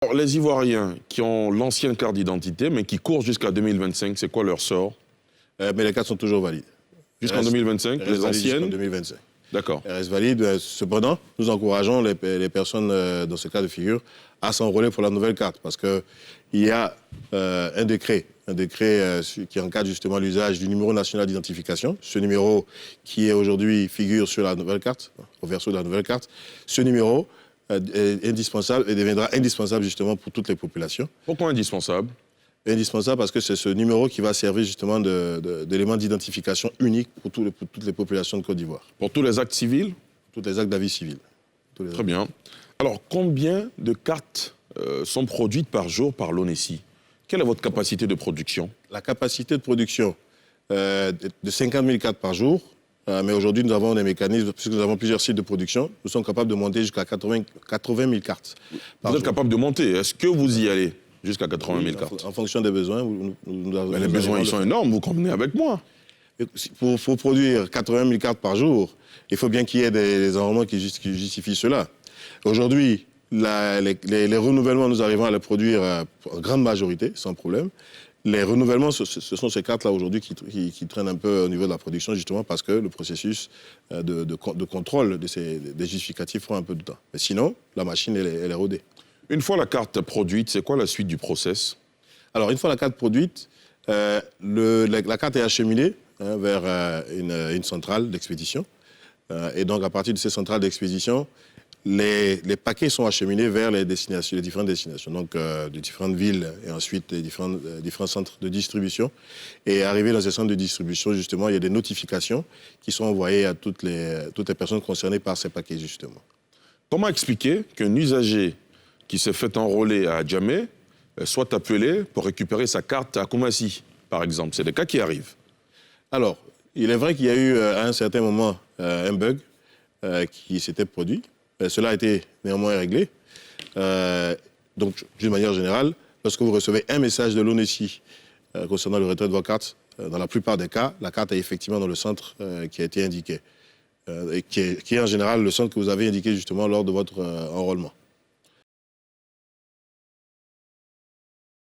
Alors, les Ivoiriens qui ont l'ancienne carte d'identité, mais qui courent jusqu'à 2025, c'est quoi leur sort? Mais les cartes sont toujours valides. Jusqu'en 2025, les anciennes? Jusqu'en 2025. D'accord. Elles restent valides. Cependant, nous encourageons les personnes dans ce cas de figure à s'enrôler pour la nouvelle carte parce qu'il y a un décret qui encadre justement l'usage du numéro national d'identification. Ce numéro qui est aujourd'hui figure sur la nouvelle carte, au verso de la nouvelle carte. Ce numéro est indispensable et deviendra indispensable justement pour toutes les populations. Pourquoi indispensable? Indispensable parce que c'est ce numéro qui va servir justement d'élément d'identification unique pour toutes les populations de Côte d'Ivoire. Pour tous les actes civils? Tous les actes d'avis civil. Très bien. Alors, combien de cartes sont produites par jour par l'ONESI? Quelle est votre capacité de production? La capacité de production de 50 000 cartes par jour. Mais aujourd'hui, nous avons des mécanismes, puisque nous avons plusieurs sites de production, nous sommes capables de monter jusqu'à 80 000 cartes. Vous êtes capable de monter. Est-ce que vous y allez jusqu'à 80 000 cartes? En fonction des besoins. Mais les besoins, ils sont énormes, vous convenez avec moi. Pour produire 80 000 cartes par jour, il faut bien qu'il y ait des enrôlements qui justifient cela. Aujourd'hui, les renouvellements, nous arrivons à les produire en grande majorité, sans problème. Les renouvellements, ce sont ces cartes-là aujourd'hui qui traînent un peu au niveau de la production, justement parce que le processus de contrôle des justificatifs prend un peu de temps. Mais sinon, la machine, elle est rodée. Une fois la carte produite, c'est quoi la suite du process? Alors, une fois la carte produite, la carte est acheminée vers une centrale d'expédition. Et donc, à partir de ces centrales d'expédition, les paquets sont acheminés vers les différentes destinations, donc de différentes villes et ensuite les différents centres de distribution. Et arrivé dans ces centres de distribution, justement, il y a des notifications qui sont envoyées à toutes les personnes concernées par ces paquets, justement. Comment expliquer qu'un usager qui s'est fait enrôler à Djamé soit appelé pour récupérer sa carte à Koumassi, par exemple? C'est des cas qui arrivent. Alors, il est vrai qu'il y a eu à un certain moment un bug qui s'était produit. Cela a été néanmoins réglé. Donc, d'une manière générale, lorsque vous recevez un message de l'ONESI concernant le retrait de vos cartes, dans la plupart des cas, la carte est effectivement dans le centre qui a été indiqué, et qui est en général le centre que vous avez indiqué justement lors de votre enrôlement.